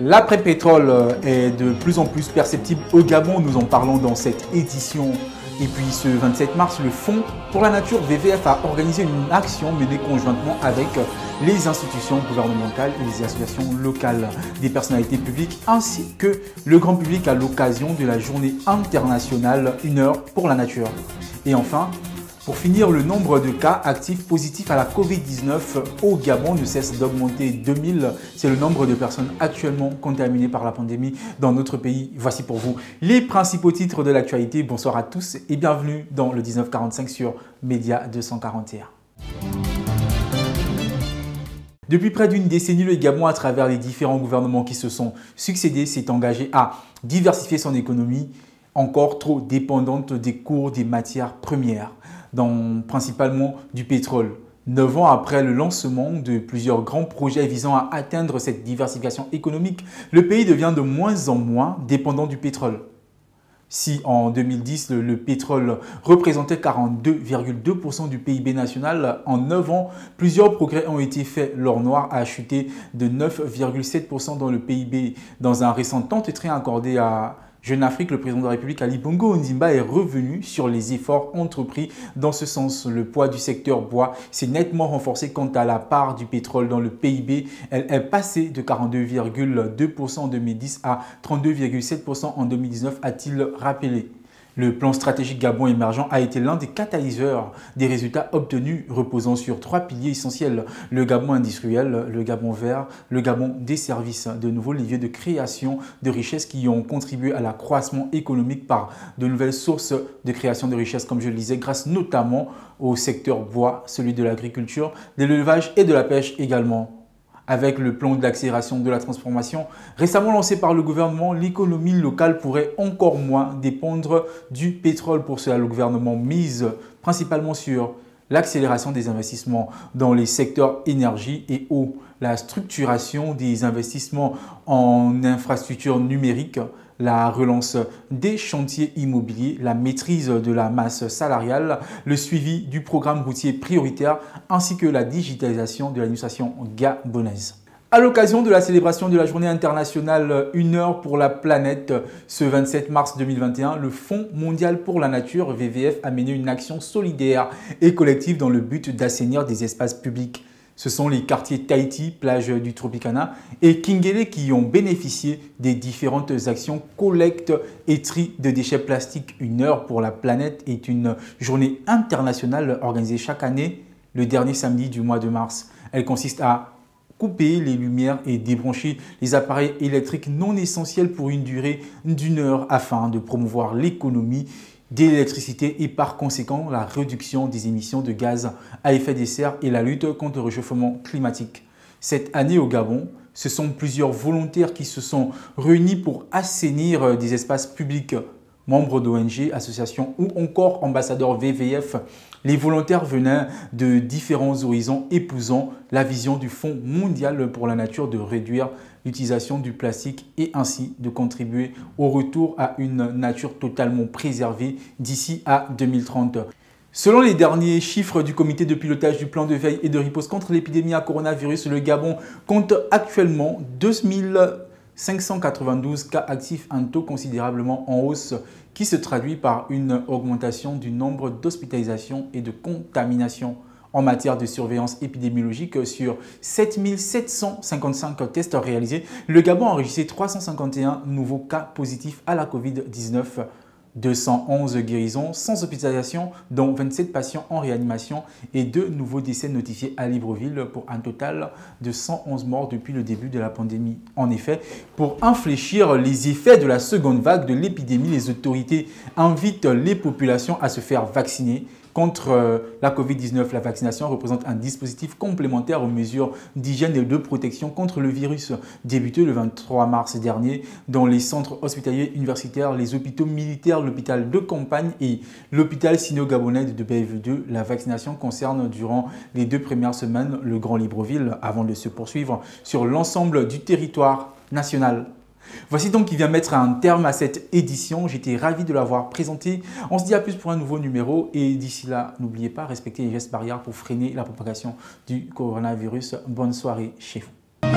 L'après-pétrole est de plus en plus perceptible au Gabon, nous en parlons dans cette édition. Et puis ce 27 mars, le Fonds pour la Nature VVF a organisé une action menée conjointement avec les institutions gouvernementales et les associations locales, des personnalités publiques ainsi que le grand public à l'occasion de la journée internationale 1 heure pour la nature. Et enfin, pour finir, le nombre de cas actifs positifs à la Covid-19 au Gabon ne cesse d'augmenter. 2000, c'est le nombre de personnes actuellement contaminées par la pandémie dans notre pays. Voici pour vous les principaux titres de l'actualité. Bonsoir à tous et bienvenue dans le 1945 sur Média 241. Depuis près d'une décennie, le Gabon, à travers les différents gouvernements qui se sont succédés, s'est engagé à diversifier son économie, encore trop dépendante des cours des matières premières, principalement du pétrole. 9 ans après le lancement de plusieurs grands projets visant à atteindre cette diversification économique, le pays devient de moins en moins dépendant du pétrole. Si en 2010, le pétrole représentait 42,2% du PIB national, en 9 ans, plusieurs progrès ont été faits. L'or noir a chuté de 9,7% dans le PIB. Dans un récent entretien accordé à Jeune Afrique, le président de la République Ali Bongo Ondimba est revenu sur les efforts entrepris dans ce sens. Le poids du secteur bois s'est nettement renforcé quant à la part du pétrole dans le PIB. Elle est passée de 42,2% en 2010 à 32,7% en 2019, a-t-il rappelé. Le plan stratégique Gabon émergent a été l'un des catalyseurs des résultats obtenus, reposant sur 3 piliers essentiels. Le Gabon industriel, le Gabon vert, le Gabon des services. De nouveaux leviers de création de richesses qui ont contribué à l'accroissement économique par de nouvelles sources de création de richesses, comme je le disais, grâce notamment au secteur bois, celui de l'agriculture, de l'élevage et de la pêche également. Avec le plan d'accélération de la transformation récemment lancé par le gouvernement, l'économie locale pourrait encore moins dépendre du pétrole. Pour cela, le gouvernement mise principalement sur l'accélération des investissements dans les secteurs énergie et eau, la structuration des investissements en infrastructures numériques, la relance des chantiers immobiliers, la maîtrise de la masse salariale, le suivi du programme routier prioritaire ainsi que la digitalisation de l'administration gabonaise. À l'occasion de la célébration de la journée internationale 1 heure pour la planète ce 27 mars 2021, le Fonds mondial pour la nature VVF a mené une action solidaire et collective dans le but d'assainir des espaces publics. Ce sont les quartiers Tahiti, plage du Tropicana et Kingele qui ont bénéficié des différentes actions collecte et tri de déchets plastiques. 1 heure pour la planète est une journée internationale organisée chaque année le dernier samedi du mois de mars. Elle consiste à couper les lumières et débrancher les appareils électriques non essentiels pour une durée d'1 heure afin de promouvoir l'économie d'électricité et par conséquent la réduction des émissions de gaz à effet de serre et la lutte contre le réchauffement climatique. Cette année au Gabon, ce sont plusieurs volontaires qui se sont réunis pour assainir des espaces publics. Membres d'ONG, associations ou encore ambassadeurs VVF, les volontaires venaient de différents horizons épousant la vision du Fonds mondial pour la nature de réduire l'utilisation du plastique et ainsi de contribuer au retour à une nature totalement préservée d'ici à 2030. Selon les derniers chiffres du comité de pilotage du plan de veille et de riposte contre l'épidémie à coronavirus, le Gabon compte actuellement 2592 cas actifs, un taux considérablement en hausse qui se traduit par une augmentation du nombre d'hospitalisations et de contaminations. En matière de surveillance épidémiologique, sur 7755 tests réalisés, le Gabon a enregistré 351 nouveaux cas positifs à la Covid-19. 211 guérisons sans hospitalisation, dont 27 patients en réanimation et 2 nouveaux décès notifiés à Libreville pour un total de 111 morts depuis le début de la pandémie. En effet, pour infléchir les effets de la seconde vague de l'épidémie, les autorités invitent les populations à se faire vacciner. Contre la Covid-19, la vaccination représente un dispositif complémentaire aux mesures d'hygiène et de protection contre le virus. Débuté le 23 mars dernier dans les centres hospitaliers universitaires, les hôpitaux militaires, l'hôpital de campagne et l'hôpital sino-gabonais de BF2, la vaccination concerne durant les 2 premières semaines le Grand Libreville avant de se poursuivre sur l'ensemble du territoire national. Voici donc qui vient mettre un terme à cette édition. J'étais ravi de l'avoir présenté. On se dit à plus pour un nouveau numéro et d'ici là, n'oubliez pas, respectez les gestes barrières pour freiner la propagation du coronavirus. Bonne soirée chez vous.